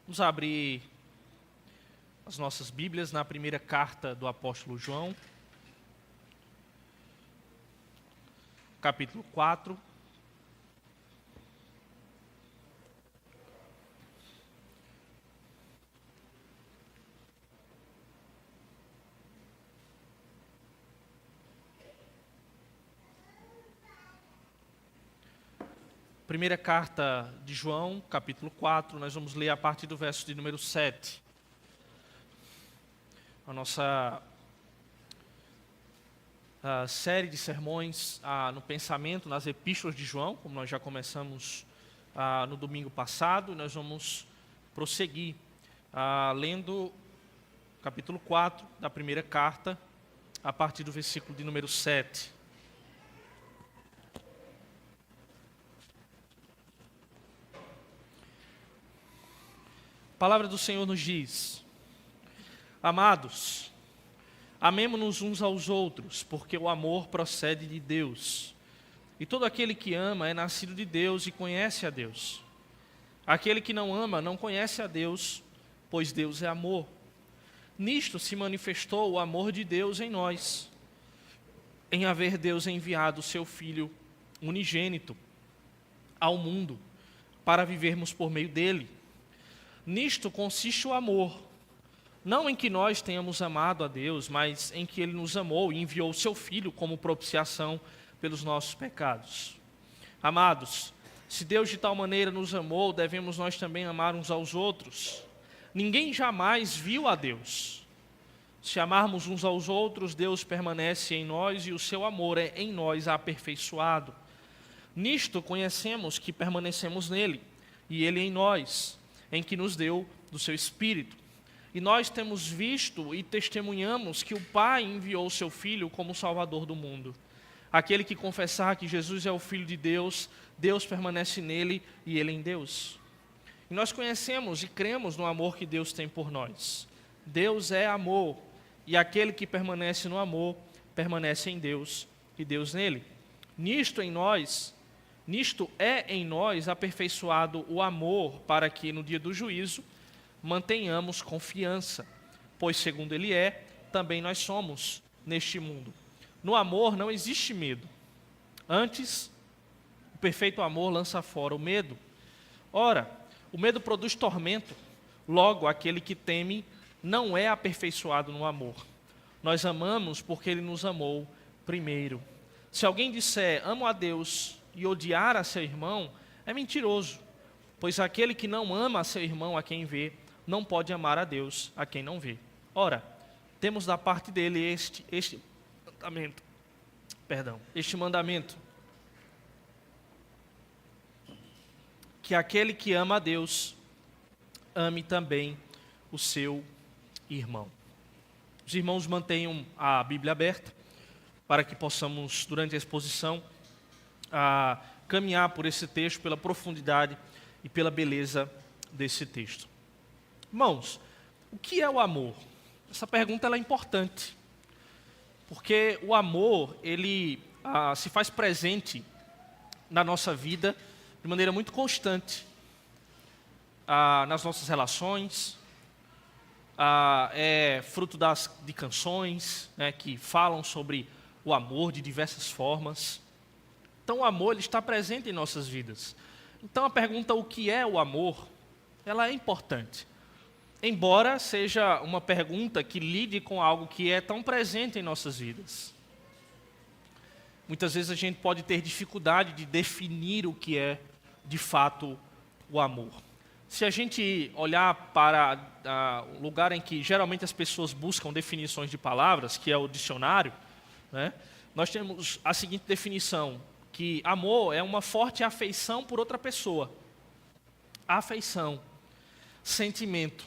Vamos abrir as nossas Bíblias na primeira carta do apóstolo João, capítulo 4. Primeira carta de João, capítulo 4, nós vamos ler a partir do verso de número 7. A nossa série de sermões no pensamento, nas epístolas de João, como nós já começamos no domingo passado, nós vamos prosseguir lendo capítulo 4 da primeira carta, a partir do versículo de número 7. A palavra do Senhor nos diz: Amados, amemo-nos uns aos outros, porque o amor procede de Deus. E todo aquele que ama é nascido de Deus e conhece a Deus. Aquele que não ama não conhece a Deus, pois Deus é amor. Nisto se manifestou o amor de Deus em nós, em haver Deus enviado o seu Filho unigênito ao mundo, para vivermos por meio dele. Nisto consiste o amor, não em que nós tenhamos amado a Deus, mas em que Ele nos amou e enviou o seu Filho como propiciação pelos nossos pecados. Amados, se Deus de tal maneira nos amou, devemos nós também amar uns aos outros. Ninguém jamais viu a Deus. Se amarmos uns aos outros, Deus permanece em nós e o seu amor é em nós aperfeiçoado. Nisto conhecemos que permanecemos nele e ele em nós, em que nos deu do seu Espírito. E nós temos visto e testemunhamos que o Pai enviou o seu Filho como Salvador do mundo. Aquele que confessar que Jesus é o Filho de Deus, Deus permanece nele e ele em Deus. E nós conhecemos e cremos no amor que Deus tem por nós. Deus é amor, e aquele que permanece no amor, permanece em Deus e Deus nele. Nisto é em nós aperfeiçoado o amor, para que no dia do juízo mantenhamos confiança, pois segundo Ele é, também nós somos neste mundo. No amor não existe medo. Antes, o perfeito amor lança fora o medo. Ora, o medo produz tormento, logo aquele que teme não é aperfeiçoado no amor. Nós amamos porque Ele nos amou primeiro. Se alguém disser, amo a Deus, e odiar a seu irmão, é mentiroso, pois aquele que não ama a seu irmão a quem vê, não pode amar a Deus a quem não vê. Ora, temos da parte dele este mandamento, que aquele que ama a Deus, ame também o seu irmão. Os irmãos mantenham a Bíblia aberta, para que possamos, durante a exposição, caminhar por esse texto, pela profundidade e pela beleza desse texto. Irmãos, o que é o amor? Essa pergunta ela é importante, porque o amor ele se faz presente na nossa vida de maneira muito constante, nas nossas relações, é fruto de canções, né, que falam sobre o amor de diversas formas. Então o amor ele está presente em nossas vidas. Então a pergunta o que é o amor, ela é importante. Embora seja uma pergunta que lide com algo que é tão presente em nossas vidas. Muitas vezes a gente pode ter dificuldade de definir o que é de fato o amor. Se a gente olhar para o lugar em que geralmente as pessoas buscam definições de palavras, que é o dicionário, né, nós temos a seguinte definição: que amor é uma forte afeição por outra pessoa. Afeição, sentimento,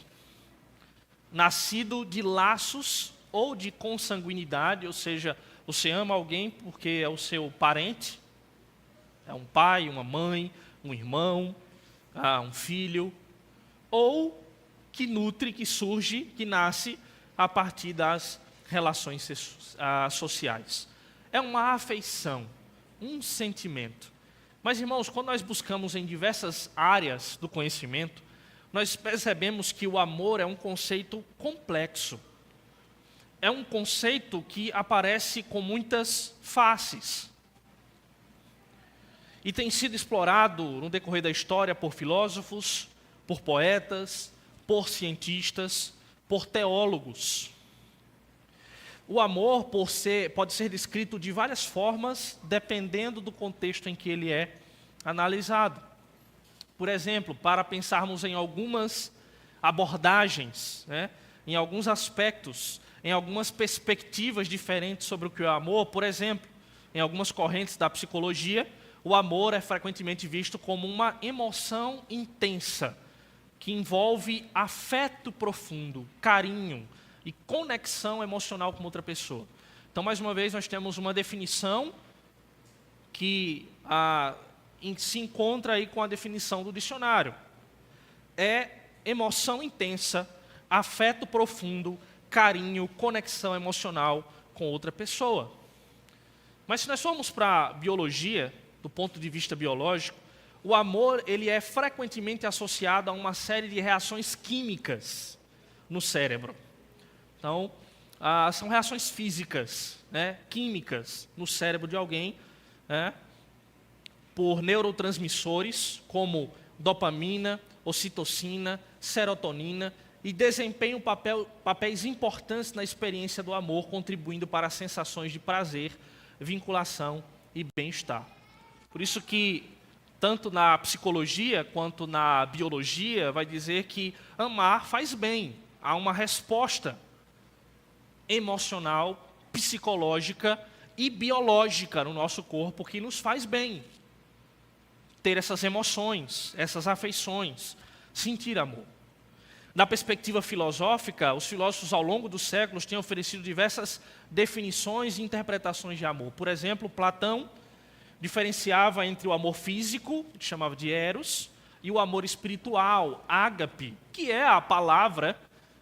nascido de laços ou de consanguinidade, ou seja, você ama alguém porque é o seu parente, é um pai, uma mãe, um irmão, um filho, ou que nutre, que surge, que nasce a partir das relações sociais. É uma afeição, um sentimento. Mas, irmãos, quando nós buscamos em diversas áreas do conhecimento, nós percebemos que o amor é um conceito complexo. É um conceito que aparece com muitas faces. E tem sido explorado no decorrer da história por filósofos, por poetas, por cientistas, por teólogos. O amor pode ser descrito de várias formas, dependendo do contexto em que ele é analisado. Por exemplo, para pensarmos em algumas abordagens, em alguns aspectos, em algumas perspectivas diferentes sobre o que é o amor, por exemplo, em algumas correntes da psicologia, o amor é frequentemente visto como uma emoção intensa, que envolve afeto profundo, carinho e conexão emocional com outra pessoa. Então, mais uma vez, nós temos uma definição que se encontra aí com a definição do dicionário. É emoção intensa, afeto profundo, carinho, conexão emocional com outra pessoa. Mas se nós formos para a biologia, do ponto de vista biológico, o amor ele é frequentemente associado a uma série de reações químicas no cérebro. Então, são reações físicas, químicas no cérebro de alguém, por neurotransmissores como dopamina, ocitocina, serotonina, e desempenham papéis importantes na experiência do amor, contribuindo para as sensações de prazer, vinculação e bem-estar. Por isso que, tanto na psicologia quanto na biologia, vai dizer que amar faz bem. Há uma resposta emocional, psicológica e biológica no nosso corpo que nos faz bem. Ter essas emoções, essas afeições, sentir amor. Na perspectiva filosófica, os filósofos ao longo dos séculos têm oferecido diversas definições e interpretações de amor. Por exemplo, Platão diferenciava entre o amor físico, que chamava de eros, e o amor espiritual, ágape, que é a palavra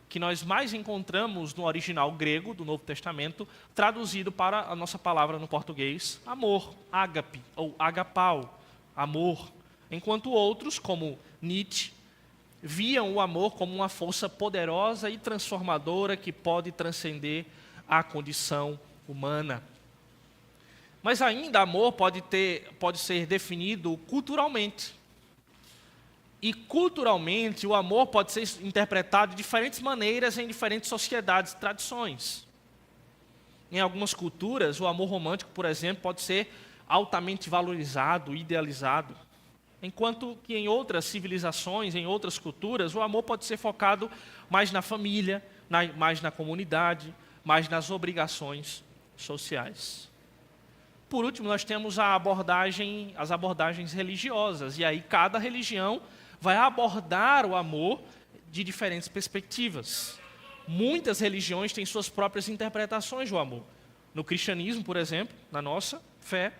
que nós mais encontramos no original grego do Novo Testamento, traduzido para a nossa palavra no português, amor, ágape, ou agapau, amor. Enquanto outros, como Nietzsche, viam o amor como uma força poderosa e transformadora que pode transcender a condição humana. Mas ainda amor pode ser definido culturalmente. E culturalmente o amor pode ser interpretado de diferentes maneiras em diferentes sociedades e tradições. Em algumas culturas, o amor romântico, por exemplo, pode ser altamente valorizado, idealizado. Enquanto que em outras civilizações, em outras culturas, o amor pode ser focado mais na família, mais na comunidade, mais nas obrigações sociais. Por último, nós temos as abordagens religiosas, e aí cada religião vai abordar o amor de diferentes perspectivas. Muitas religiões têm suas próprias interpretações do amor. No cristianismo, por exemplo, na nossa fé,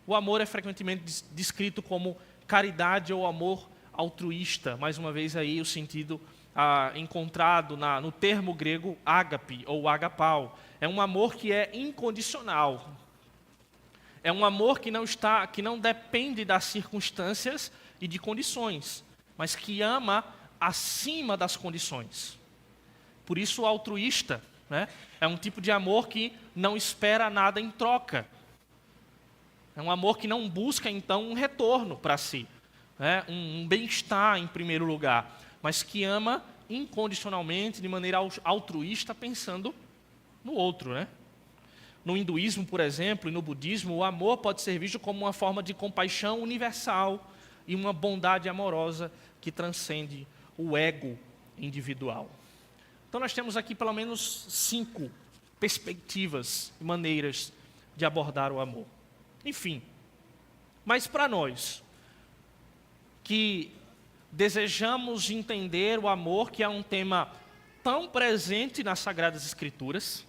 o amor é frequentemente descrito como caridade ou amor altruísta. Mais uma vez aí o sentido encontrado no termo grego ágape ou agapau. É um amor que é incondicional. É um amor que não depende das circunstâncias e de condições, mas que ama acima das condições. Por isso o altruísta, é um tipo de amor que não espera nada em troca. É um amor que não busca, então, um retorno para si, um bem-estar em primeiro lugar, mas que ama incondicionalmente, de maneira altruísta, pensando no outro. No hinduísmo, por exemplo, e no budismo, o amor pode ser visto como uma forma de compaixão universal e uma bondade amorosa que transcende o ego individual. Então, nós temos aqui pelo menos 5 perspectivas e maneiras de abordar o amor. Enfim, mas para nós, que desejamos entender o amor, que é um tema tão presente nas Sagradas Escrituras,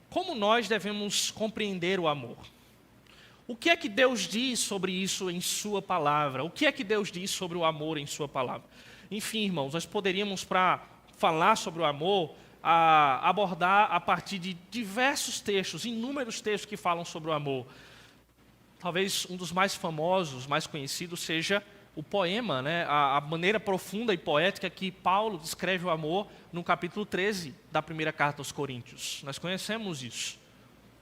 como nós devemos compreender o amor? O que é que Deus diz sobre isso em sua palavra? O que é que Deus diz sobre o amor em sua palavra? Enfim, irmãos, nós poderíamos, para falar sobre o amor, abordar a partir de diversos textos, inúmeros textos que falam sobre o amor. Talvez um dos mais famosos, mais conhecidos, seja o poema, né, a maneira profunda e poética que Paulo descreve o amor no capítulo 13 da primeira carta aos Coríntios. Nós conhecemos isso.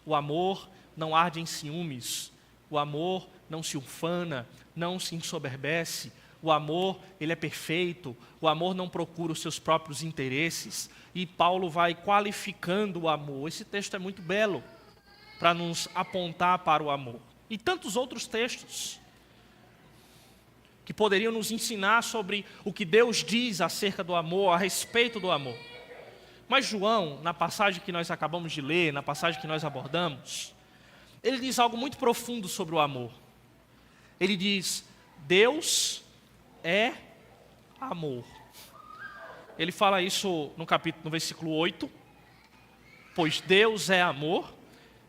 O amor não arde em ciúmes, o amor não se ufana, não se ensoberbece, o amor ele é perfeito, o amor não procura os seus próprios interesses. E Paulo vai qualificando o amor. Esse texto é muito belo para nos apontar para o amor. E tantos outros textos que poderiam nos ensinar sobre o que Deus diz acerca do amor, a respeito do amor. Mas João, na passagem que nós acabamos de ler, na passagem que nós abordamos, ele diz algo muito profundo sobre o amor. Ele diz, Deus é amor. Ele fala isso no versículo 8, pois Deus é amor.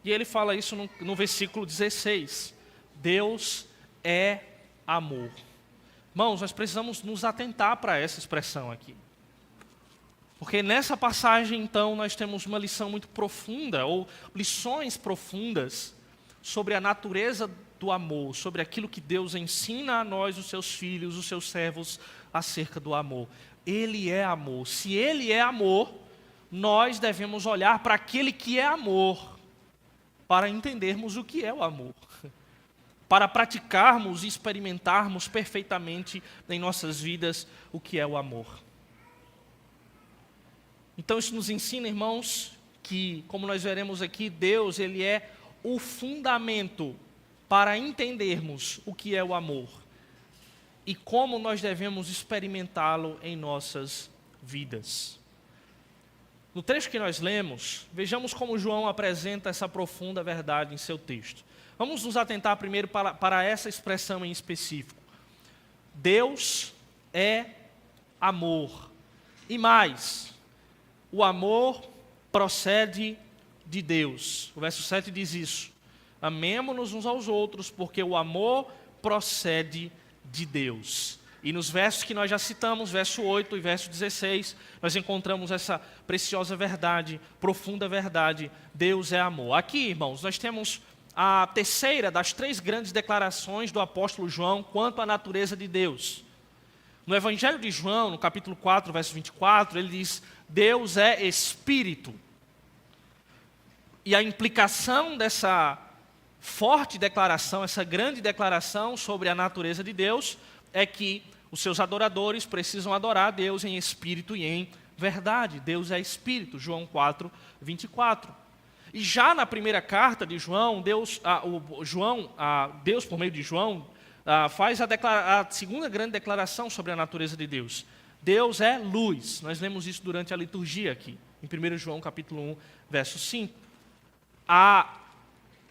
E ele fala isso no versículo 16, Deus é amor. Irmãos, nós precisamos nos atentar para essa expressão aqui. Porque nessa passagem, então, nós temos uma lição muito profunda, ou lições profundas, sobre a natureza do amor, sobre aquilo que Deus ensina a nós, os seus filhos, os seus servos, acerca do amor. Ele é amor. Se Ele é amor, nós devemos olhar para aquele que é amor, para entendermos o que é o amor, para praticarmos e experimentarmos perfeitamente em nossas vidas o que é o amor. Então isso nos ensina, irmãos, que, como nós veremos aqui, Deus ele é o fundamento para entendermos o que é o amor e como nós devemos experimentá-lo em nossas vidas. No trecho que nós lemos, vejamos como João apresenta essa profunda verdade em seu texto. Vamos nos atentar primeiro para essa expressão em específico. Deus é amor. E mais, o amor procede de Deus. O verso 7 diz isso. Amemo-nos uns aos outros, porque o amor procede de Deus. E nos versos que nós já citamos, verso 8 e verso 16, nós encontramos essa preciosa verdade, profunda verdade, Deus é amor. Aqui, irmãos, nós temos a terceira das três grandes declarações do apóstolo João quanto à natureza de Deus. No Evangelho de João, no capítulo 4, verso 24, ele diz, Deus é Espírito. E a implicação dessa forte declaração, essa grande declaração sobre a natureza de Deus, é que os seus adoradores precisam adorar a Deus em espírito e em verdade. Deus é Espírito, João 4, 24. E já na primeira carta de João, Deus por meio de João, faz a segunda grande declaração sobre a natureza de Deus. Deus é luz. Nós lemos isso durante a liturgia aqui, em 1 João capítulo 1, verso 5. A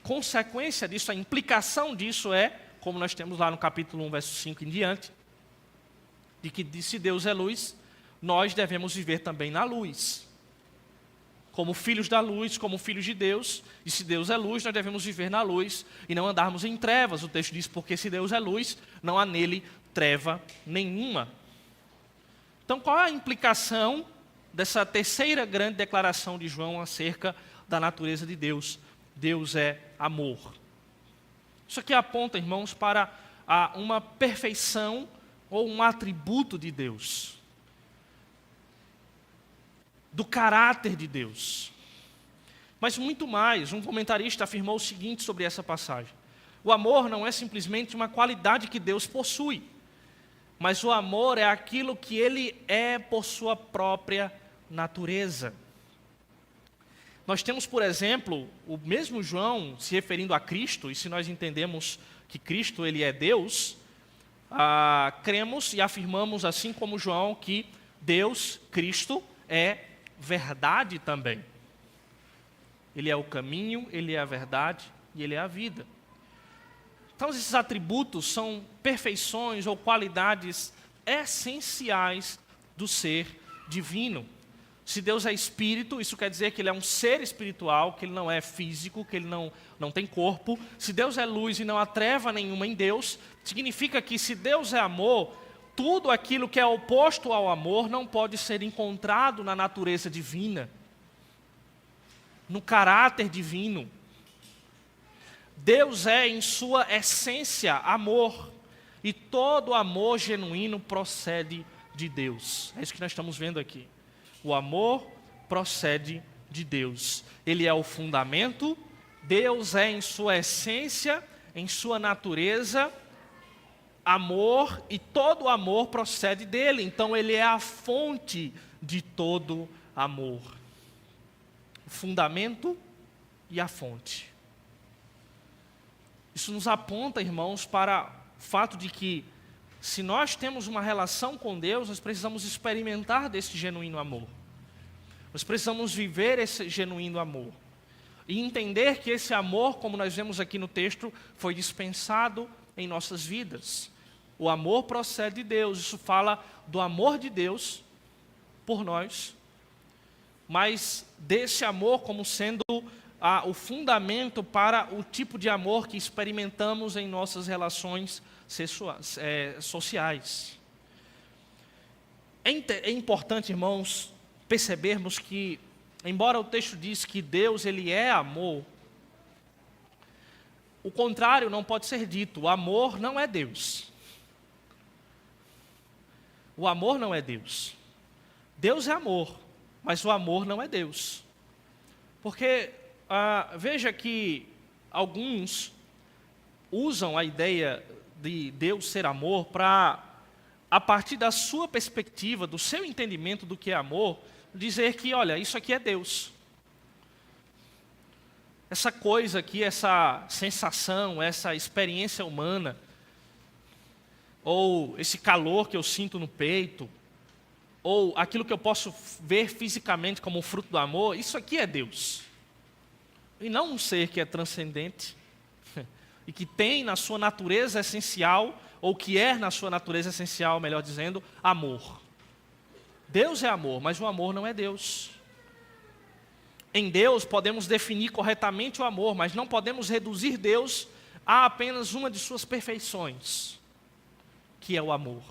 consequência disso, a implicação disso é, como nós temos lá no capítulo 1, verso 5 em diante, de que se Deus é luz, nós devemos viver também na luz. Como filhos da luz, como filhos de Deus, e se Deus é luz, nós devemos viver na luz e não andarmos em trevas. O texto diz, porque se Deus é luz, não há nele treva nenhuma. Então, qual é a implicação dessa terceira grande declaração de João acerca da natureza de Deus? Deus é amor. Isso aqui aponta, irmãos, para uma perfeição ou um atributo de Deus, do caráter de Deus. Mas muito mais, um comentarista afirmou o seguinte sobre essa passagem: o amor não é simplesmente uma qualidade que Deus possui, mas o amor é aquilo que Ele é por sua própria natureza. Nós temos, por exemplo, o mesmo João se referindo a Cristo, e se nós entendemos que Cristo ele é Deus, cremos e afirmamos, assim como João, que Deus, Cristo, é verdade também. Ele é o caminho, Ele é a verdade e Ele é a vida. Então, esses atributos são perfeições ou qualidades essenciais do ser divino. Se Deus é espírito, isso quer dizer que Ele é um ser espiritual, que Ele não é físico, que Ele não tem corpo. Se Deus é luz e não há treva nenhuma em Deus, significa que se Deus é amor, tudo aquilo que é oposto ao amor não pode ser encontrado na natureza divina, no caráter divino. Deus é, em sua essência, amor. e todo amor genuíno procede de Deus. É isso que nós estamos vendo aqui. O amor procede de Deus. Ele é o fundamento, Deus é em sua essência, em sua natureza, amor, e todo amor procede dele. Então ele é a fonte de todo amor. O fundamento e a fonte. Isso nos aponta, irmãos, para o fato de que, se nós temos uma relação com Deus, nós precisamos experimentar desse genuíno amor. Nós precisamos viver esse genuíno amor. E entender que esse amor, como nós vemos aqui no texto, foi dispensado em nossas vidas. O amor procede de Deus. Isso fala do amor de Deus por nós, mas desse amor como sendo o fundamento para o tipo de amor que experimentamos em nossas relações sociais. É importante, irmãos, percebermos que, embora o texto diz que Deus ele é amor, o contrário não pode ser dito. O amor não é Deus. O amor não é Deus. Deus é amor, mas o amor não é Deus. Porque veja que alguns usam a ideia de Deus ser amor para, a partir da sua perspectiva, do seu entendimento do que é amor, dizer que, olha, isso aqui é Deus. Essa coisa aqui, essa sensação, essa experiência humana, ou esse calor que eu sinto no peito, ou aquilo que eu posso ver fisicamente como fruto do amor, isso aqui é Deus. E não um ser que é transcendente, e que tem na sua natureza essencial, ou que é na sua natureza essencial, melhor dizendo, amor. Deus é amor, mas o amor não é Deus. Em Deus podemos definir corretamente o amor, mas não podemos reduzir Deus a apenas uma de suas perfeições, que é o amor.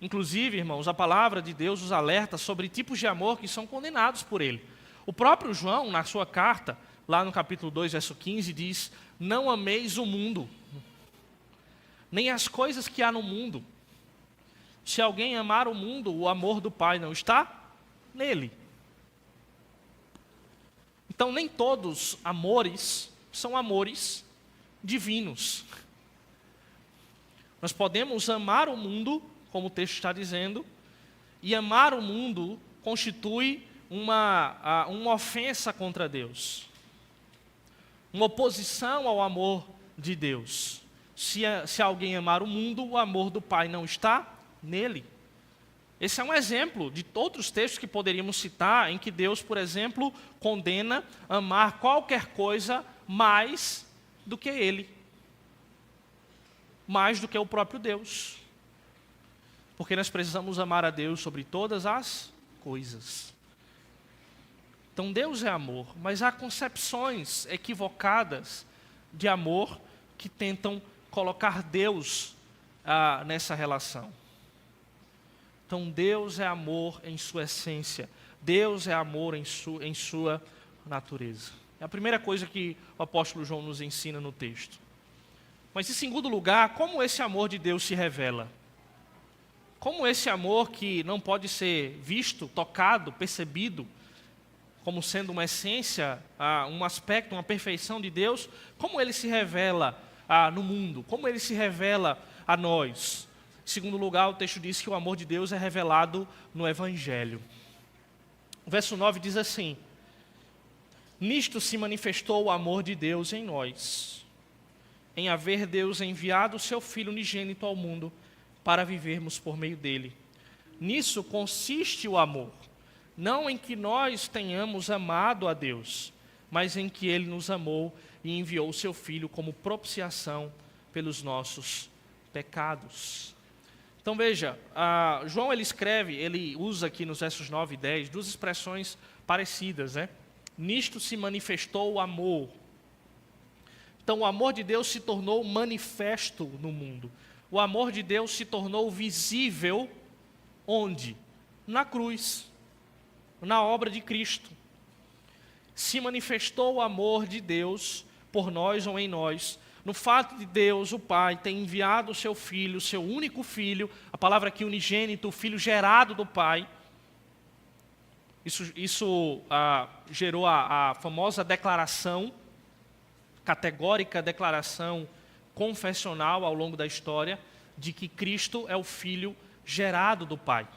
Inclusive, irmãos, a palavra de Deus nos alerta sobre tipos de amor que são condenados por ele. O próprio João, na sua carta, lá no capítulo 2, verso 15, diz: não ameis o mundo, nem as coisas que há no mundo. Se alguém amar o mundo, o amor do Pai não está nele. Então, nem todos amores são amores divinos. Nós podemos amar o mundo, como o texto está dizendo, e amar o mundo constitui uma ofensa contra Deus, uma oposição ao amor de Deus. Se alguém amar o mundo, o amor do Pai não está nele. Esse é um exemplo de outros textos que poderíamos citar, em que Deus, por exemplo, condena amar qualquer coisa mais do que Ele, mais do que o próprio Deus. Porque nós precisamos amar a Deus sobre todas as coisas. Então Deus é amor, mas há concepções equivocadas de amor que tentam colocar Deus nessa relação. Então Deus é amor em sua essência, Deus é amor em sua natureza. É a primeira coisa que o apóstolo João nos ensina no texto. Mas em segundo lugar, como esse amor de Deus se revela? Como esse amor que não pode ser visto, tocado, percebido, como sendo uma essência, um aspecto, uma perfeição de Deus, como ele se revela no mundo? Como ele se revela a nós? Em segundo lugar, o texto diz que o amor de Deus é revelado no Evangelho. O verso 9 diz assim: nisto se manifestou o amor de Deus em nós, em haver Deus enviado o seu Filho unigênito ao mundo, para vivermos por meio dele. Nisso consiste o amor, não em que nós tenhamos amado a Deus, mas em que ele nos amou e enviou o seu Filho como propiciação pelos nossos pecados. Então veja, João ele usa aqui nos versos 9 e 10 duas expressões parecidas, né? Nisto se manifestou o amor. Então o amor de Deus se tornou manifesto no mundo. O amor de Deus se tornou visível onde? Na cruz, na obra de Cristo. Se manifestou o amor de Deus por nós ou em nós, no fato de Deus, o Pai, ter enviado o seu Filho, o seu único Filho, a palavra aqui unigênito, o Filho gerado do Pai. Isso gerou a famosa declaração, categórica declaração confessional ao longo da história, de que Cristo é o Filho gerado do Pai.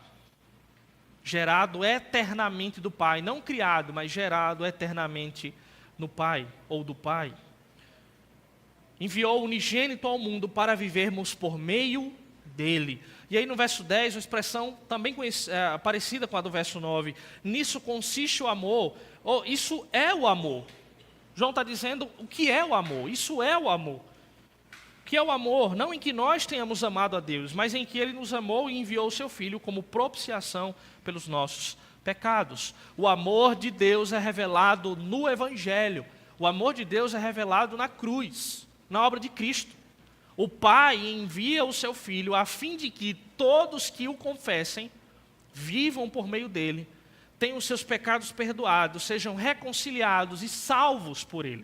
Gerado eternamente do Pai, não criado, mas gerado eternamente no Pai, ou do Pai. Enviou o unigênito ao mundo para vivermos por meio dele. E aí no verso 10, uma expressão também parecida com a do verso 9. Nisso consiste o amor. Isso é o amor. João está dizendo o que é o amor. Isso é o amor. O que é o amor? Não em que nós tenhamos amado a Deus, mas em que Ele nos amou e enviou o seu Filho como propiciação pelos nossos pecados. O amor de Deus é revelado no Evangelho. O amor de Deus é revelado na cruz, na obra de Cristo. O Pai envia o seu Filho a fim de que todos que o confessem vivam por meio dele, tenham os seus pecados perdoados, sejam reconciliados e salvos por ele.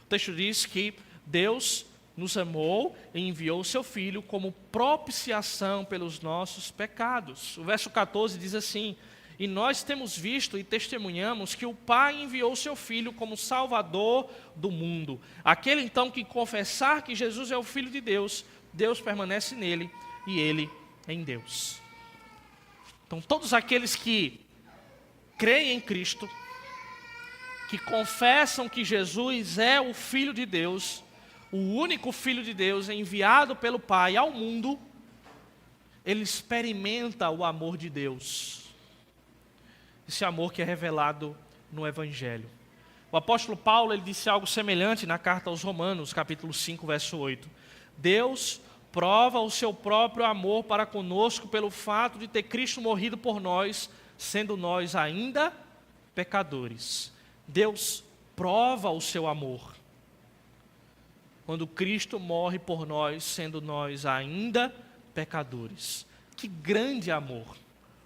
O texto diz que Deus nos amou e enviou o seu Filho como propiciação pelos nossos pecados. O verso 14 diz assim: e nós temos visto e testemunhamos que o Pai enviou o seu Filho como Salvador do mundo. Aquele então que confessar que Jesus é o Filho de Deus, Deus permanece nele e ele em Deus. Então todos aqueles que creem em Cristo, que confessam que Jesus é o Filho de Deus, o único Filho de Deus enviado pelo Pai ao mundo, ele experimenta o amor de Deus. Esse amor que é revelado no Evangelho. O apóstolo Paulo, ele disse algo semelhante na carta aos Romanos, capítulo 5, verso 8. Deus prova o seu próprio amor para conosco pelo fato de ter Cristo morrido por nós, sendo nós ainda pecadores. Deus prova o seu amor quando Cristo morre por nós, sendo nós ainda pecadores. Que grande amor!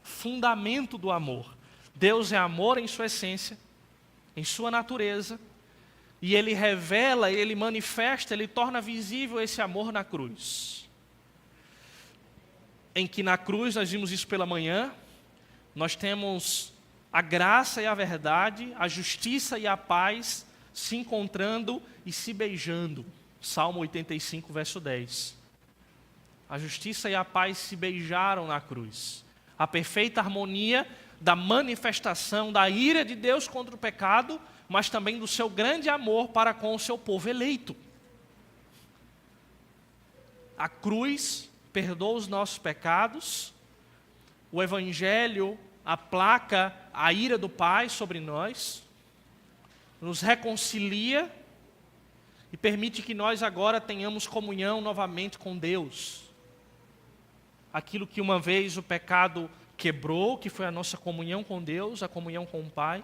Fundamento do amor. Deus é amor em sua essência, em sua natureza, e Ele revela, Ele manifesta, Ele torna visível esse amor na cruz. Em que na cruz, nós vimos isso pela manhã, nós temos a graça e a verdade, a justiça e a paz se encontrando e se beijando. Salmo 85, verso 10. A justiça e a paz se beijaram na cruz. A perfeita harmonia da manifestação da ira de Deus contra o pecado, mas também do seu grande amor para com o seu povo eleito. A cruz perdoa os nossos pecados, o Evangelho aplaca a ira do Pai sobre nós, nos reconcilia e permite que nós agora tenhamos comunhão novamente com Deus. Aquilo que uma vez o pecado quebrou, que foi a nossa comunhão com Deus, a comunhão com o Pai.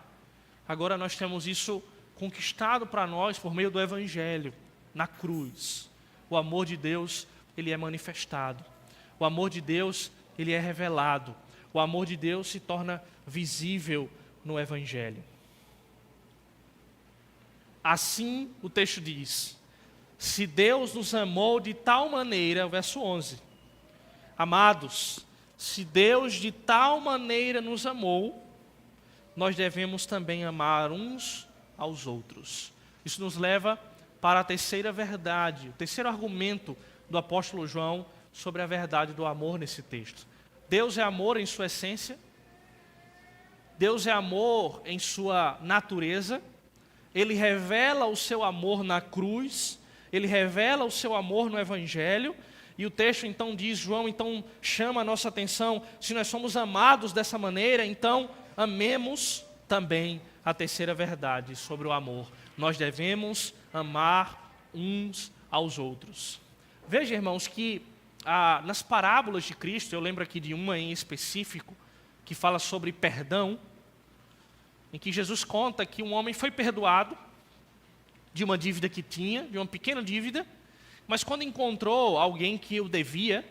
Agora nós temos isso conquistado para nós por meio do Evangelho, na cruz. O amor de Deus, ele é manifestado. O amor de Deus, ele é revelado. O amor de Deus se torna visível no Evangelho. Assim o texto diz: se Deus nos amou de tal maneira, verso 11, amados, se Deus de tal maneira nos amou, nós devemos também amar uns aos outros. Isso nos leva para a terceira verdade, o terceiro argumento do apóstolo João sobre a verdade do amor nesse texto. Deus é amor em sua essência, Deus é amor em sua natureza, Ele revela o seu amor na cruz, Ele revela o seu amor no Evangelho. E o texto então diz, João então chama a nossa atenção, se nós somos amados dessa maneira, então amemos também a terceira verdade sobre o amor. Nós devemos amar uns aos outros. Veja, irmãos, que nas parábolas de Cristo, eu lembro aqui de uma em específico, que fala sobre perdão, em que Jesus conta que um homem foi perdoado de uma dívida que tinha, de uma pequena dívida, mas quando encontrou alguém que o devia,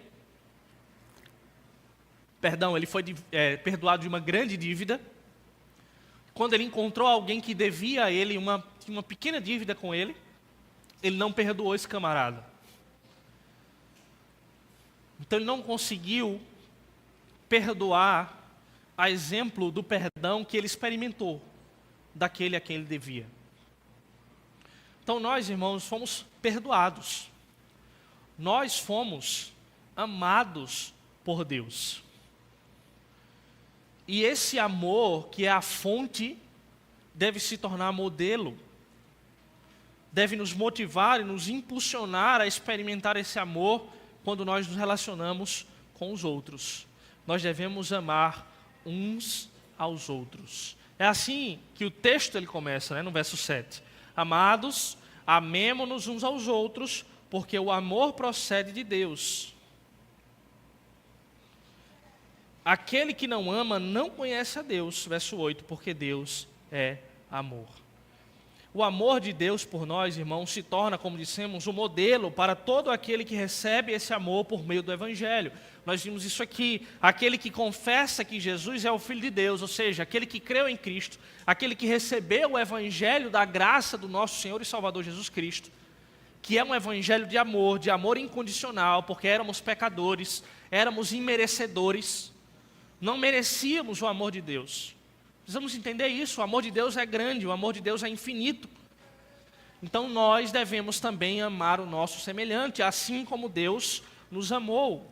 ele foi perdoado de uma grande dívida. Quando ele encontrou alguém que devia a ele uma pequena dívida com ele, ele não perdoou esse camarada. Então ele não conseguiu perdoar a exemplo do perdão que ele experimentou daquele a quem ele devia. Então nós, irmãos, fomos perdoados. Nós fomos amados por Deus. E esse amor, que é a fonte, deve se tornar modelo. Deve nos motivar e nos impulsionar a experimentar esse amor quando nós nos relacionamos com os outros. Nós devemos amar uns aos outros. É assim que o texto ele começa, no verso 7. Amados, amemo-nos uns aos outros, porque o amor procede de Deus. Aquele que não ama não conhece a Deus, verso 8, porque Deus é amor. O amor de Deus por nós, irmãos, se torna, como dissemos, um modelo para todo aquele que recebe esse amor por meio do Evangelho. Nós vimos isso aqui, aquele que confessa que Jesus é o Filho de Deus, ou seja, aquele que creu em Cristo, aquele que recebeu o Evangelho da graça do nosso Senhor e Salvador Jesus Cristo, que é um Evangelho de amor incondicional, porque éramos pecadores, éramos imerecedores, não merecíamos o amor de Deus. Precisamos entender isso, o amor de Deus é grande, o amor de Deus é infinito. Então nós devemos também amar o nosso semelhante, assim como Deus nos amou.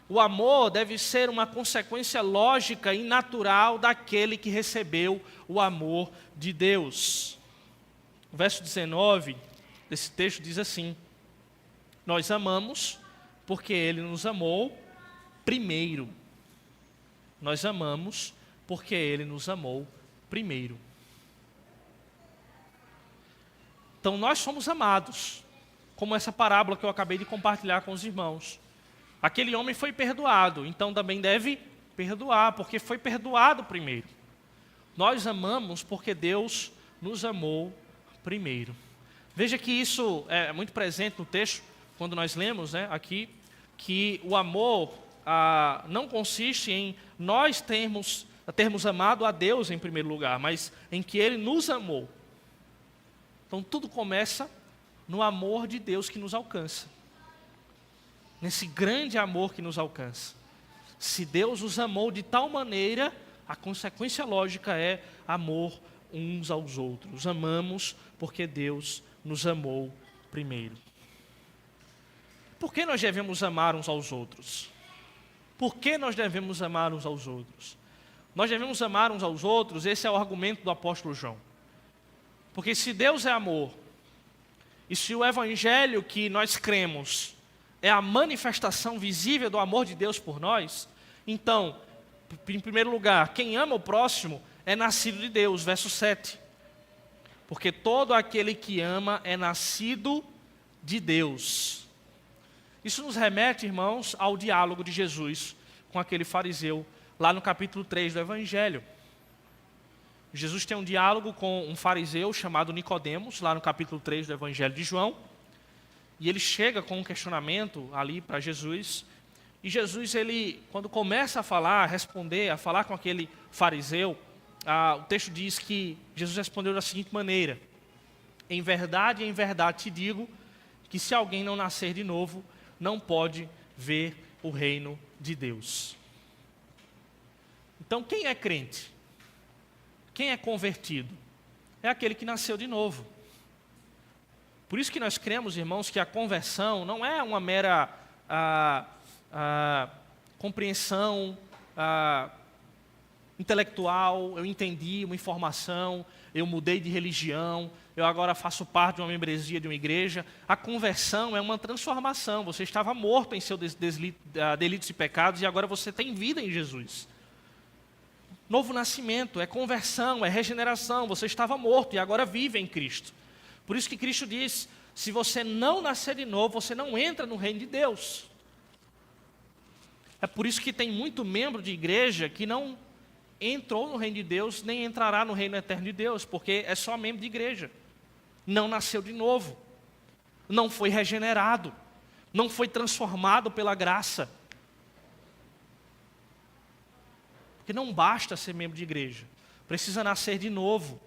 O amor deve ser uma consequência lógica e natural daquele que recebeu o amor de Deus. O verso 19 desse texto diz assim: nós amamos porque Ele nos amou primeiro. Nós amamos porque Ele nos amou primeiro. Então nós somos amados, como essa parábola que eu acabei de compartilhar com os irmãos. Aquele homem foi perdoado, então também deve perdoar, porque foi perdoado primeiro. Nós amamos porque Deus nos amou primeiro. Veja que isso é muito presente no texto, quando nós lemos aqui, que o amor não consiste em nós termos amado a Deus em primeiro lugar, mas em que Ele nos amou. Então tudo começa no amor de Deus que nos alcança. Nesse grande amor que nos alcança. Se Deus os amou de tal maneira, a consequência lógica é amor uns aos outros. Amamos porque Deus nos amou primeiro. Por que nós devemos amar uns aos outros? Por que nós devemos amar uns aos outros? Nós devemos amar uns aos outros, esse é o argumento do apóstolo João. Porque se Deus é amor, e se o evangelho que nós cremos é a manifestação visível do amor de Deus por nós, então, em primeiro lugar, quem ama o próximo é nascido de Deus, verso 7. Porque todo aquele que ama é nascido de Deus. Isso nos remete, irmãos, ao diálogo de Jesus com aquele fariseu, lá no capítulo 3 do Evangelho. Jesus tem um diálogo com um fariseu chamado Nicodemos, lá no capítulo 3 do Evangelho de João, e ele chega com um questionamento ali para Jesus, e Jesus, ele, quando começa a falar, a falar com aquele fariseu, o texto diz que Jesus respondeu da seguinte maneira: em verdade te digo, que se alguém não nascer de novo, não pode ver o reino de Deus. Então, quem é crente? Quem é convertido? É aquele que nasceu de novo. Por isso que nós cremos, irmãos, que a conversão não é uma mera compreensão intelectual, eu entendi uma informação, eu mudei de religião, eu agora faço parte de uma membresia de uma igreja. A conversão é uma transformação. Você estava morto em seus delitos e pecados e agora você tem vida em Jesus. Novo nascimento, é conversão, é regeneração. Você estava morto e agora vive em Cristo. Por isso que Cristo diz, se você não nascer de novo, você não entra no reino de Deus. É por isso que tem muito membro de igreja que não entrou no reino de Deus, nem entrará no reino eterno de Deus, porque é só membro de igreja. Não nasceu de novo, não foi regenerado, não foi transformado pela graça. Porque não basta ser membro de igreja, precisa nascer de novo.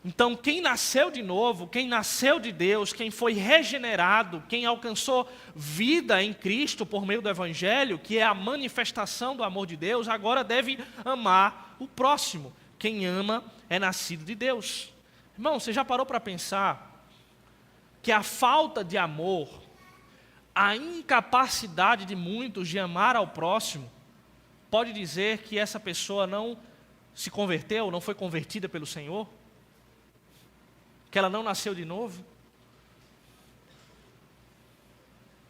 Então, quem nasceu de novo, quem nasceu de Deus, quem foi regenerado, quem alcançou vida em Cristo por meio do Evangelho, que é a manifestação do amor de Deus, agora deve amar o próximo. Quem ama é nascido de Deus. Irmão, você já parou para pensar que a falta de amor, a incapacidade de muitos de amar ao próximo, pode dizer que essa pessoa não se converteu, não foi convertida pelo Senhor? Que ela não nasceu de novo?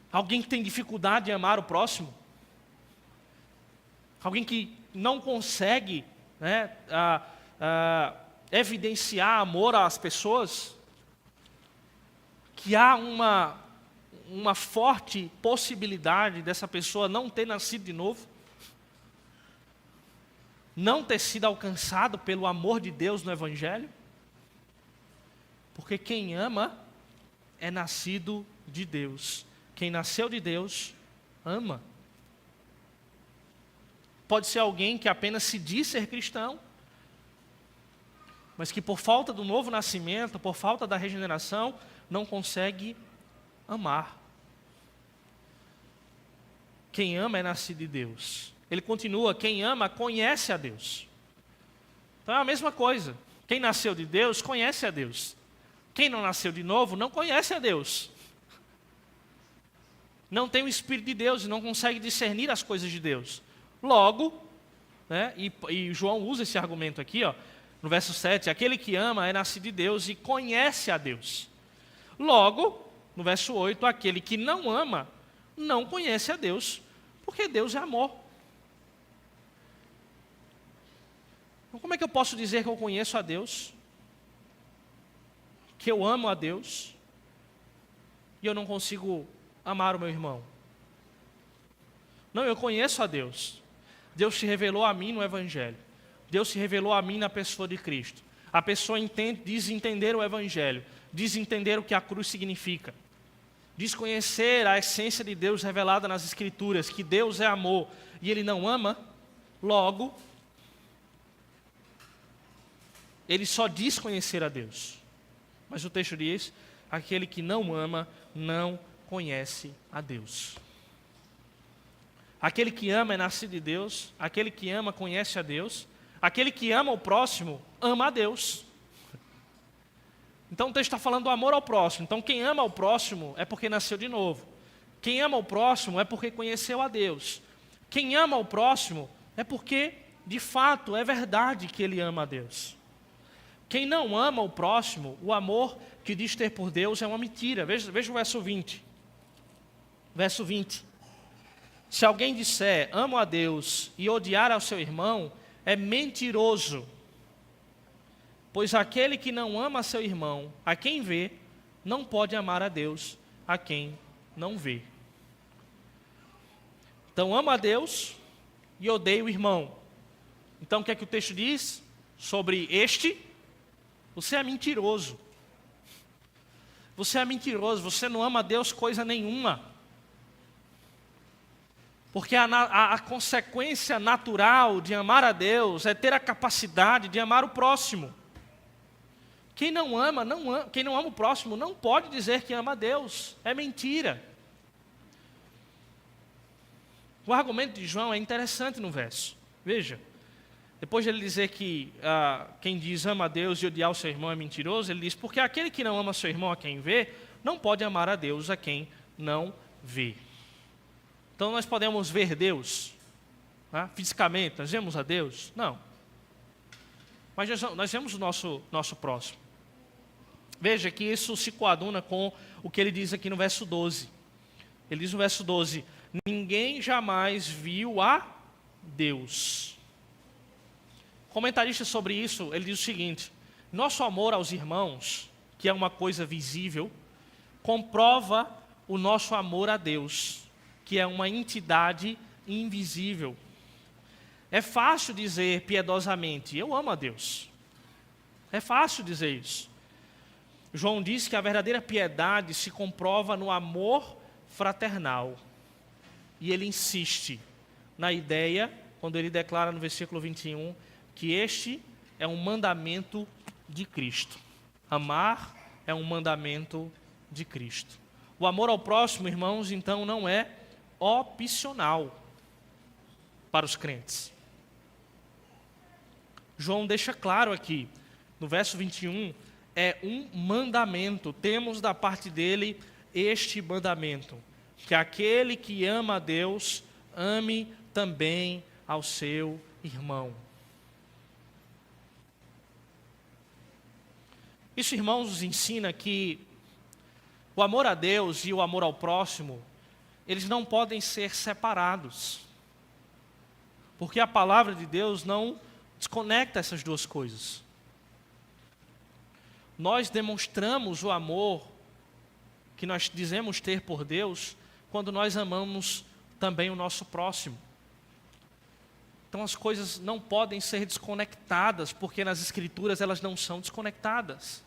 Alguém que tem dificuldade de amar o próximo? Alguém que não consegue, né, evidenciar amor às pessoas? Que há uma forte possibilidade dessa pessoa não ter nascido de novo? Não ter sido alcançado pelo amor de Deus no Evangelho? Porque quem ama é nascido de Deus. Quem nasceu de Deus, ama. Pode ser alguém que apenas se diz ser cristão, mas que por falta do novo nascimento, por falta da regeneração, não consegue amar. Quem ama é nascido de Deus. Ele continua, quem ama conhece a Deus. Então é a mesma coisa. Quem nasceu de Deus, conhece a Deus. Quem não nasceu de novo, não conhece a Deus. Não tem o Espírito de Deus e não consegue discernir as coisas de Deus. Logo, né, e João usa esse argumento aqui, ó, no verso 7, aquele que ama é nascido de Deus e conhece a Deus. Logo, no verso 8, aquele que não ama não conhece a Deus, porque Deus é amor. Então, como é que eu posso dizer que eu conheço a Deus? Que eu amo a Deus e eu não consigo amar o meu irmão? Não, eu conheço a Deus. Deus se revelou a mim no Evangelho. Deus se revelou a mim na pessoa de Cristo. A pessoa diz entender o Evangelho, diz entender o que a cruz significa, diz conhecer a essência de Deus revelada nas Escrituras, que Deus é amor e Ele não ama. Logo, ele só diz conhecer a Deus. Mas o texto diz, aquele que não ama, não conhece a Deus. Aquele que ama é nascido de Deus, aquele que ama conhece a Deus, aquele que ama o próximo, ama a Deus. Então o texto está falando do amor ao próximo. Então quem ama ao próximo é porque nasceu de novo. Quem ama o próximo é porque conheceu a Deus. Quem ama o próximo é porque, de fato, é verdade que ele ama a Deus. Quem não ama o próximo, o amor que diz ter por Deus é uma mentira. Veja o verso 20. Verso 20. Se alguém disser, amo a Deus, e odiar ao seu irmão, é mentiroso. Pois aquele que não ama seu irmão, a quem vê, não pode amar a Deus, a quem não vê. Então, ama a Deus e odeia o irmão. Então, o que é que o texto diz sobre este? Você é mentiroso. Você é mentiroso, você não ama a Deus coisa nenhuma. Porque a consequência natural de amar a Deus é ter a capacidade de amar o próximo. Quem não ama o próximo não pode dizer que ama a Deus. É mentira. O argumento de João é interessante no verso. Veja. Depois de ele dizer que quem diz ama a Deus e odiar o seu irmão é mentiroso, ele diz, porque aquele que não ama seu irmão a quem vê, não pode amar a Deus a quem não vê. Então nós podemos ver Deus, né, fisicamente, nós vemos a Deus? Não. Mas nós vemos o nosso próximo. Veja que isso se coaduna com o que ele diz aqui no verso 12. Ele diz no verso 12, ninguém jamais viu a Deus. Comentarista sobre isso, ele diz o seguinte, nosso amor aos irmãos, que é uma coisa visível, comprova o nosso amor a Deus, que é uma entidade invisível. É fácil dizer piedosamente, eu amo a Deus. É fácil dizer isso. João diz que a verdadeira piedade se comprova no amor fraternal. E ele insiste na ideia, quando ele declara no versículo 21, que este é um mandamento de Cristo. Amar é um mandamento de Cristo. O amor ao próximo, irmãos, então não é opcional para os crentes. João deixa claro aqui, no verso 21, é um mandamento. Temos da parte dele este mandamento, que aquele que ama a Deus, ame também ao seu irmão. Isso, irmãos, nos ensina que o amor a Deus e o amor ao próximo, eles não podem ser separados. Porque a palavra de Deus não desconecta essas duas coisas. Nós demonstramos o amor que nós dizemos ter por Deus quando nós amamos também o nosso próximo. Então as coisas não podem ser desconectadas, porque nas Escrituras elas não são desconectadas.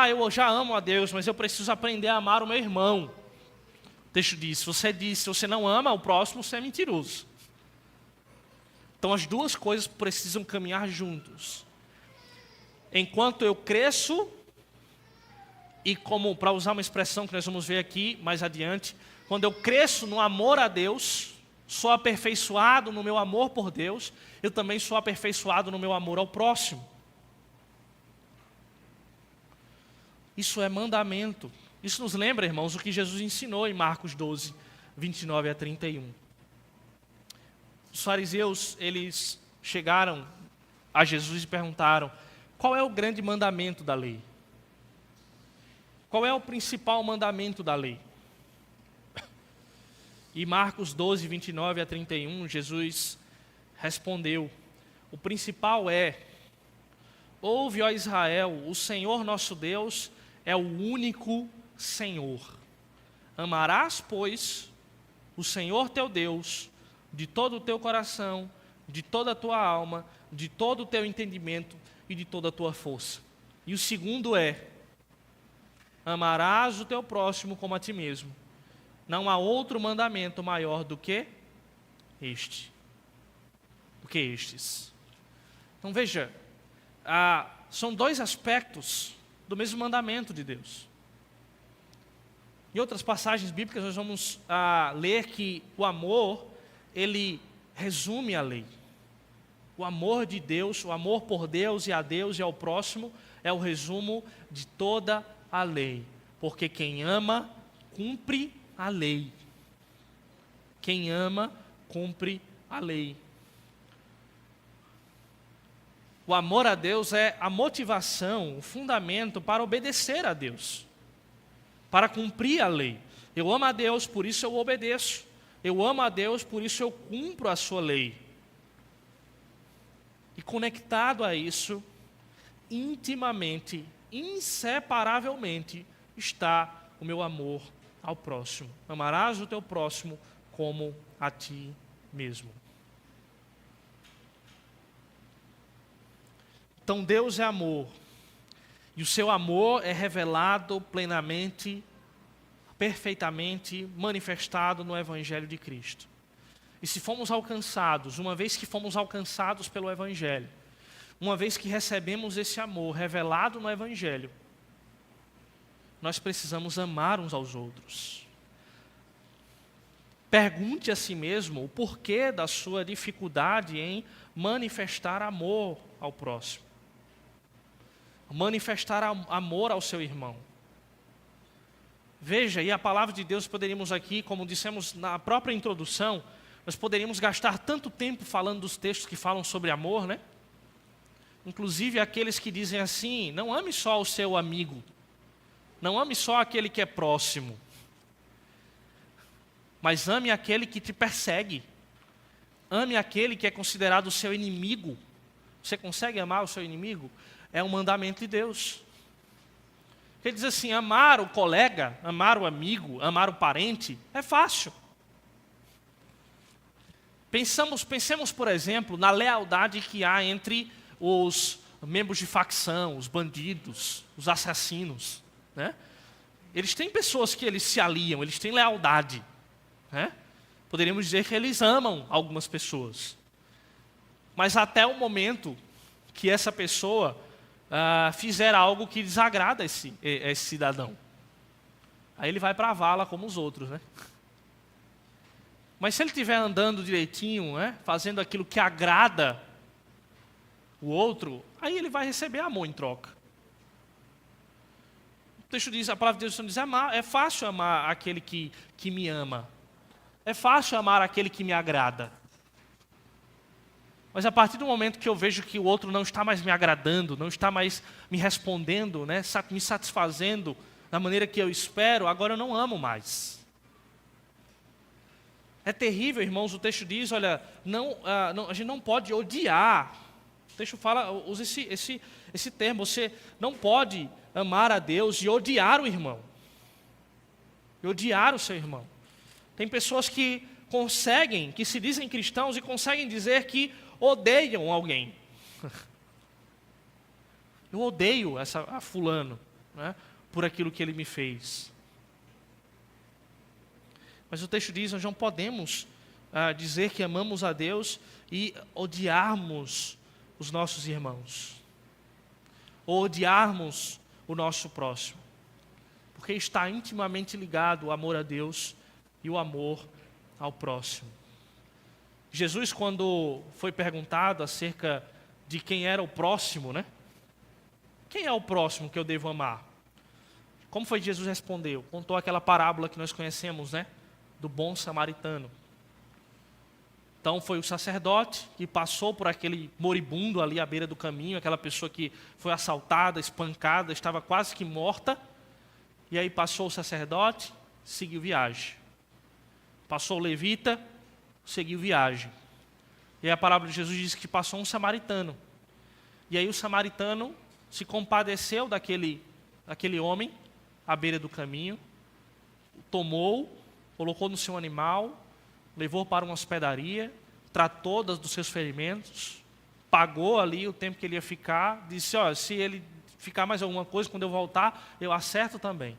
Eu já amo a Deus, mas eu preciso aprender a amar o meu irmão. O texto diz, se você não ama o próximo, você é mentiroso. Então as duas coisas precisam caminhar juntos. Enquanto eu cresço, e como, para usar uma expressão que nós vamos ver aqui mais adiante, quando eu cresço no amor a Deus, sou aperfeiçoado no meu amor por Deus, eu também sou aperfeiçoado no meu amor ao próximo. Isso é mandamento. Isso nos lembra, irmãos, o que Jesus ensinou em Marcos 12, 29 a 31. Os fariseus, eles chegaram a Jesus e perguntaram: qual é o grande mandamento da lei? Qual é o principal mandamento da lei? E Marcos 12, 29 a 31, Jesus respondeu: o principal é: ouve, ó Israel, o Senhor nosso Deus é o único Senhor. Amarás, pois, o Senhor teu Deus de todo o teu coração, de toda a tua alma, de todo o teu entendimento e de toda a tua força. E o segundo é: amarás o teu próximo como a ti mesmo. Não há outro mandamento maior do que estes. Então veja, são dois aspectos do mesmo mandamento de Deus. Em outras passagens bíblicas nós vamos ler que o amor, ele resume a lei. O amor de Deus, o amor por Deus e ao próximo é o resumo de toda a lei. Porque quem ama, cumpre a lei. Quem ama, cumpre a lei. O amor a Deus é a motivação, o fundamento para obedecer a Deus, para cumprir a lei. Eu amo a Deus, por isso eu obedeço. Eu amo a Deus, por isso eu cumpro a sua lei. E conectado a isso, intimamente, inseparavelmente, está o meu amor ao próximo. Amarás o teu próximo como a ti mesmo. Então Deus é amor, e o seu amor é revelado plenamente, perfeitamente manifestado no Evangelho de Cristo. E se fomos alcançados, uma vez que fomos alcançados pelo Evangelho, uma vez que recebemos esse amor revelado no Evangelho, nós precisamos amar uns aos outros. Pergunte a si mesmo o porquê da sua dificuldade em manifestar amor ao próximo. Manifestar amor ao seu irmão. Veja, e a palavra de Deus poderíamos aqui, como dissemos na própria introdução, nós poderíamos gastar tanto tempo falando dos textos que falam sobre amor, né? Inclusive aqueles que dizem assim: não ame só o seu amigo, não ame só aquele que é próximo, mas ame aquele que te persegue, ame aquele que é considerado o seu inimigo. Você consegue amar o seu inimigo? É um mandamento de Deus. Ele diz assim: amar o colega, amar o amigo, amar o parente, é fácil. Pensemos, por exemplo, na lealdade que há entre os membros de facção, os bandidos, os assassinos, né? Eles têm pessoas que eles se aliam, eles têm lealdade, né? Poderíamos dizer que eles amam algumas pessoas. Mas até o momento que essa pessoa fizer algo que desagrada esse cidadão. Aí ele vai para a vala como os outros, né? Mas se ele estiver andando direitinho, né, fazendo aquilo que agrada o outro, aí ele vai receber amor em troca. O texto diz, a palavra de Deus diz, é fácil amar aquele que me ama. É fácil amar aquele que me agrada. Mas a partir do momento que eu vejo que o outro não está mais me agradando, não está mais me respondendo, né, me satisfazendo da maneira que eu espero, agora eu não amo mais. É terrível, irmãos, o texto diz, olha, a gente não pode odiar. O texto fala, usa esse termo, você não pode amar a Deus e odiar o irmão. E odiar o seu irmão. Tem pessoas que se dizem cristãos e conseguem dizer que odeiam alguém. Eu odeio a fulano, né, por aquilo que ele me fez. Mas o texto diz, nós não podemos dizer que amamos a Deus e odiarmos os nossos irmãos. Ou odiarmos o nosso próximo. Porque está intimamente ligado o amor a Deus e o amor ao próximo. Jesus, quando foi perguntado acerca de quem era o próximo, né? Quem é o próximo que eu devo amar? Como foi que Jesus respondeu? Contou aquela parábola que nós conhecemos, né? Do bom samaritano. Então foi o sacerdote que passou por aquele moribundo ali à beira do caminho, aquela pessoa que foi assaltada, espancada, estava quase que morta. E aí passou o sacerdote, seguiu viagem. Passou o levita, seguiu viagem. E aí a parábola de Jesus diz que passou um samaritano. E aí o samaritano se compadeceu daquele homem à beira do caminho, tomou, colocou no seu animal, levou para uma hospedaria, tratou dos seus ferimentos, pagou ali o tempo que ele ia ficar, disse, olha, se ele ficar mais alguma coisa, quando eu voltar, eu acerto também.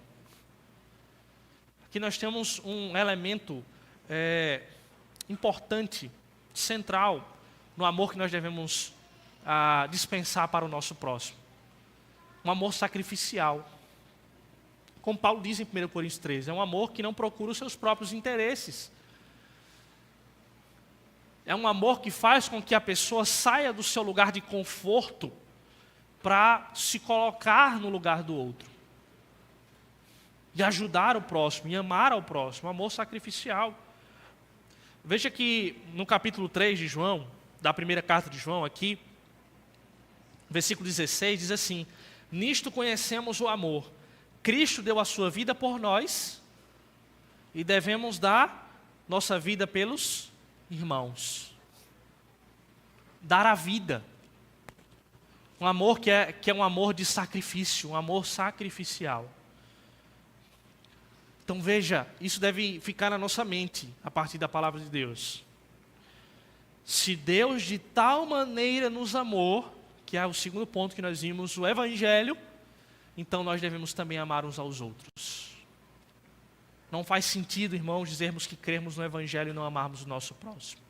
Aqui nós temos um elemento importante, central, no amor que nós devemos dispensar para o nosso próximo. Um amor sacrificial. Como Paulo diz em 1 Coríntios 13, é um amor que não procura os seus próprios interesses. É um amor que faz com que a pessoa saia do seu lugar de conforto para se colocar no lugar do outro. E ajudar o próximo, e amar ao próximo, um amor sacrificial. Veja que no capítulo 3 de João, da primeira carta de João aqui, versículo 16, diz assim, nisto conhecemos o amor. Cristo deu a sua vida por nós e devemos dar nossa vida pelos irmãos. Dar a vida. Um amor que é um amor de sacrifício, um amor sacrificial. Então veja, isso deve ficar na nossa mente a partir da palavra de Deus. Se Deus de tal maneira nos amou, que é o segundo ponto que nós vimos, o Evangelho, então nós devemos também amar uns aos outros. Não faz sentido, irmãos, dizermos que cremos no Evangelho e não amarmos o nosso próximo.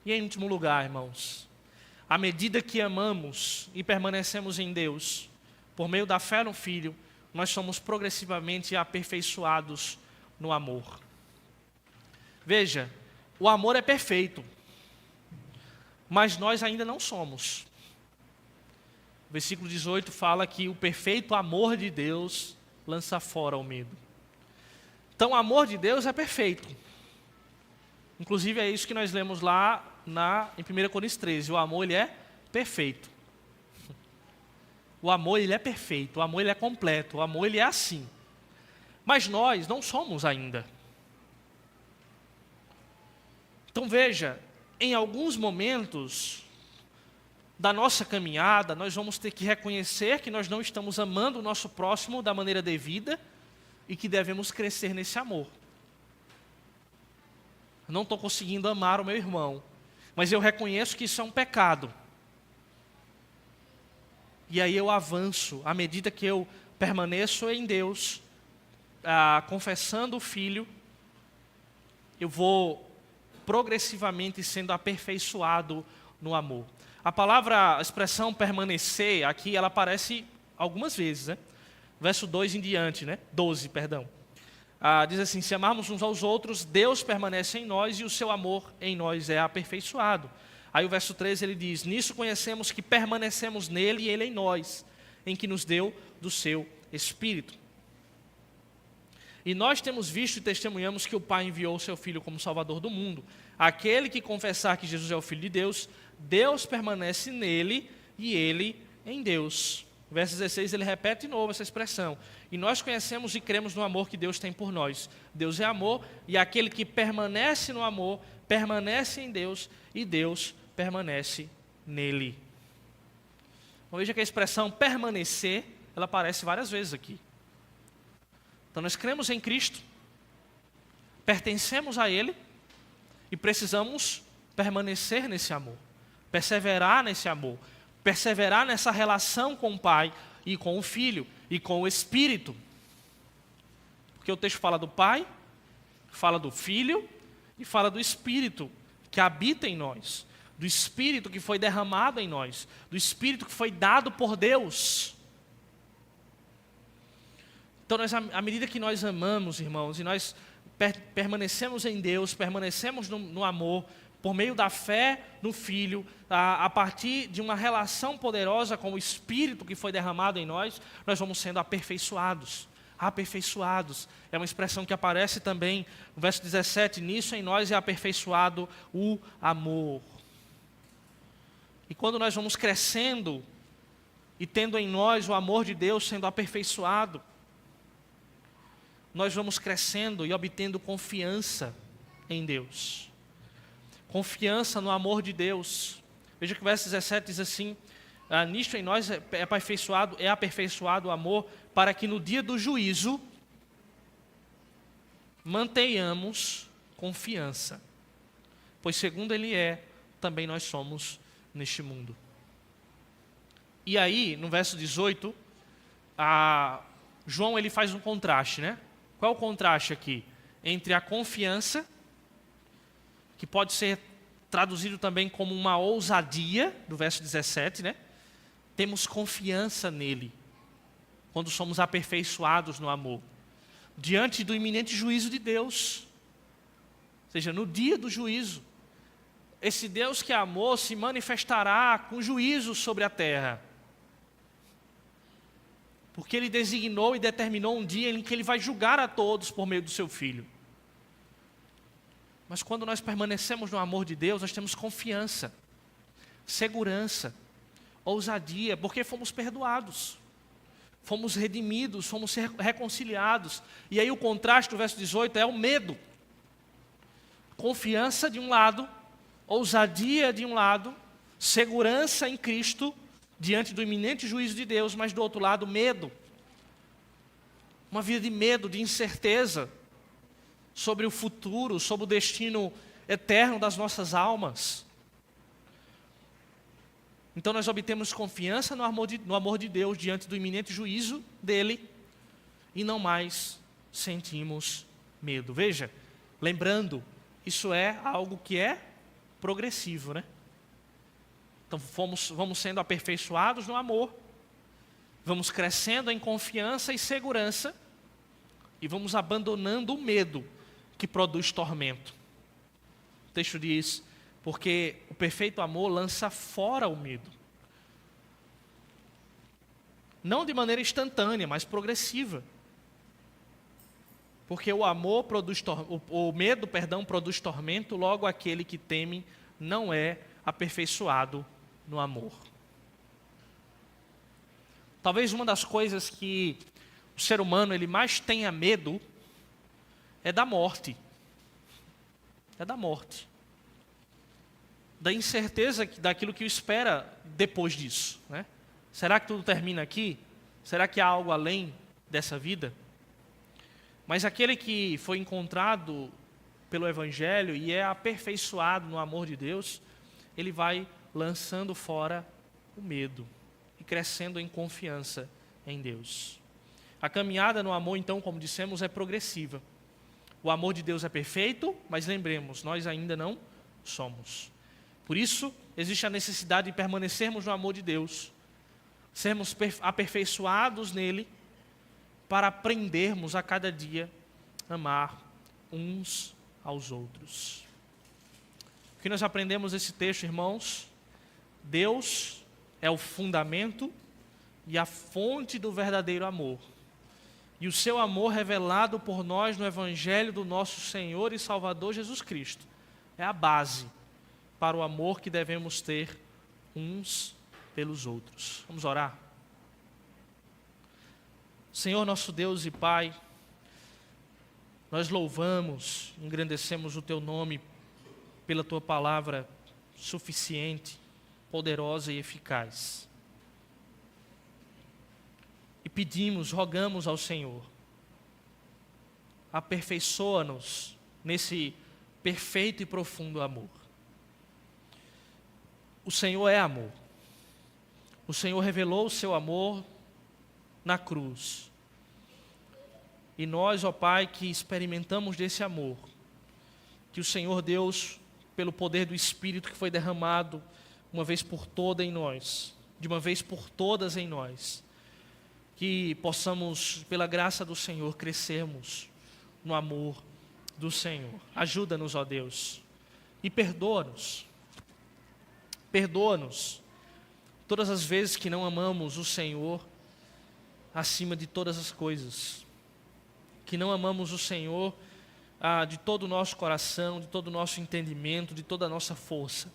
E em último lugar, irmãos, à medida que amamos e permanecemos em Deus, por meio da fé no Filho, nós somos progressivamente aperfeiçoados no amor. Veja, o amor é perfeito, mas nós ainda não somos. O versículo 18 fala que o perfeito amor de Deus lança fora o medo. Então o amor de Deus é perfeito. Inclusive é isso que nós lemos lá em 1 Coríntios 13. O amor ele é perfeito. O amor ele é perfeito, o amor ele é completo, o amor ele é assim. Mas nós não somos ainda. Então veja, em alguns momentos da nossa caminhada, nós vamos ter que reconhecer que nós não estamos amando o nosso próximo da maneira devida e que devemos crescer nesse amor. Eu não estou conseguindo amar o meu irmão, mas eu reconheço que isso é um pecado. E aí eu avanço, à medida que eu permaneço em Deus, confessando o Filho, eu vou progressivamente sendo aperfeiçoado no amor. a expressão permanecer, aqui ela aparece algumas vezes, né? Verso 2 em diante, né? 12, perdão. Diz assim, se amarmos uns aos outros, Deus permanece em nós e o seu amor em nós é aperfeiçoado. Aí o verso 13 ele diz, nisso conhecemos que permanecemos nele e ele em nós, em que nos deu do seu Espírito. E nós temos visto e testemunhamos que o Pai enviou o seu Filho como Salvador do mundo. Aquele que confessar que Jesus é o Filho de Deus, Deus permanece nele e ele em Deus. Verso 16, ele repete de novo essa expressão. E nós conhecemos e cremos no amor que Deus tem por nós. Deus é amor, e aquele que permanece no amor, permanece em Deus, e Deus permanece nele. Então, veja que a expressão permanecer, ela aparece várias vezes aqui. Então, nós cremos em Cristo, pertencemos a Ele, e precisamos permanecer nesse amor, perseverar nesse amor, perseverar nessa relação com o Pai e com o Filho e com o Espírito. Porque o texto fala do Pai, fala do Filho e fala do Espírito que habita em nós, do Espírito que foi derramado em nós, do Espírito que foi dado por Deus. Então, à medida que nós amamos, irmãos, e nós permanecemos em Deus, permanecemos no amor, por meio da fé no Filho, a partir de uma relação poderosa com o Espírito que foi derramado em nós, nós vamos sendo aperfeiçoados. Aperfeiçoados. É uma expressão que aparece também no verso 17, nisso em nós é aperfeiçoado o amor. E quando nós vamos crescendo e tendo em nós o amor de Deus sendo aperfeiçoado, nós vamos crescendo e obtendo confiança em Deus. Confiança no amor de Deus. Veja que o verso 17 diz assim, nisto em nós é aperfeiçoado o amor, para que no dia do juízo mantenhamos confiança. Pois segundo Ele é, também nós somos neste mundo. E aí, no verso 18, João ele faz um contraste, né? Qual é o contraste aqui? Entre a confiança, que pode ser traduzido também como uma ousadia, do verso 17, né? Temos confiança nele, quando somos aperfeiçoados no amor, diante do iminente juízo de Deus. Ou seja, no dia do juízo, esse Deus que é amor se manifestará com juízo sobre a terra. Porque Ele designou e determinou um dia em que Ele vai julgar a todos por meio do Seu Filho. Mas quando nós permanecemos no amor de Deus, nós temos confiança, segurança, ousadia, porque fomos perdoados, fomos redimidos, fomos reconciliados. E aí o contraste do verso 18 é o medo. Confiança de um lado, ousadia de um lado, segurança em Cristo, diante do iminente juízo de Deus, mas do outro lado, medo. Uma vida de medo, de incerteza sobre o futuro, sobre o destino eterno das nossas almas. Então nós obtemos confiança no amor de Deus diante do iminente juízo dele e não mais sentimos medo. Veja, lembrando, isso é algo que é progressivo, né? Então vamos sendo aperfeiçoados no amor, vamos crescendo em confiança e segurança e vamos abandonando o medo que produz tormento. O texto diz, porque o perfeito amor lança fora o medo. Não de maneira instantânea, mas progressiva. Porque o amor produz o medo, produz tormento, logo aquele que teme não é aperfeiçoado no amor. Talvez uma das coisas que o ser humano ele mais tenha medo é da morte. É da morte. Da incerteza daquilo que o espera depois disso, né? Será que tudo termina aqui? Será que há algo além dessa vida? Mas aquele que foi encontrado pelo Evangelho e é aperfeiçoado no amor de Deus, ele vai lançando fora o medo e crescendo em confiança em Deus. A caminhada no amor, então, como dissemos, é progressiva. O amor de Deus é perfeito, mas lembremos, nós ainda não somos. Por isso, existe a necessidade de permanecermos no amor de Deus, sermos aperfeiçoados nele, para aprendermos a cada dia a amar uns aos outros. O que nós aprendemos nesse texto, irmãos? Deus é o fundamento e a fonte do verdadeiro amor. E o seu amor revelado por nós no Evangelho do nosso Senhor e Salvador Jesus Cristo é a base para o amor que devemos ter uns pelos outros. Vamos orar? Senhor nosso Deus e Pai, nós louvamos, engrandecemos o Teu nome pela Tua palavra suficiente, poderosa e eficaz. E pedimos, rogamos ao Senhor, aperfeiçoa-nos nesse perfeito e profundo amor. O Senhor é amor. O Senhor revelou o seu amor na cruz. E nós, ó Pai, que experimentamos desse amor, que o Senhor Deus, pelo poder do Espírito que foi derramado uma vez por toda em nós, de uma vez por todas em nós, que possamos, pela graça do Senhor, crescermos no amor do Senhor. Ajuda-nos, ó Deus, e perdoa-nos. Perdoa-nos todas as vezes que não amamos o Senhor acima de todas as coisas, que não amamos o Senhor de todo o nosso coração, de todo o nosso entendimento, de toda a nossa força.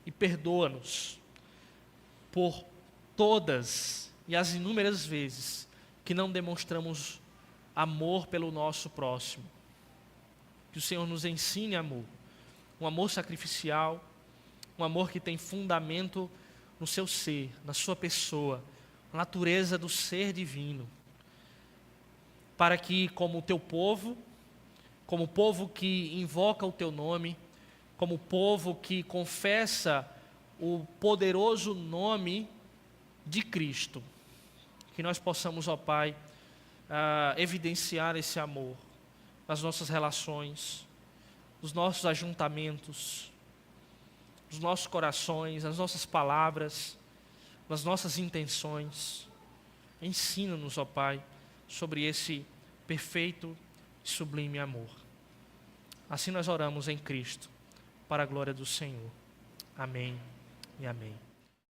E perdoa-nos por todas e as inúmeras vezes que não demonstramos amor pelo nosso próximo. Que o Senhor nos ensine amor, um amor sacrificial, um amor que tem fundamento no seu ser, na sua pessoa, na natureza do ser divino, para que, como teu povo, como povo que invoca o teu nome, como povo que confessa o poderoso nome de Cristo, que nós possamos, ó Pai, evidenciar esse amor nas nossas relações, nos nossos ajuntamentos, nos nossos corações, nas nossas palavras, nas nossas intenções. Ensina-nos, ó Pai, sobre esse perfeito e sublime amor. Assim nós oramos em Cristo, para a glória do Senhor. Amém e amém.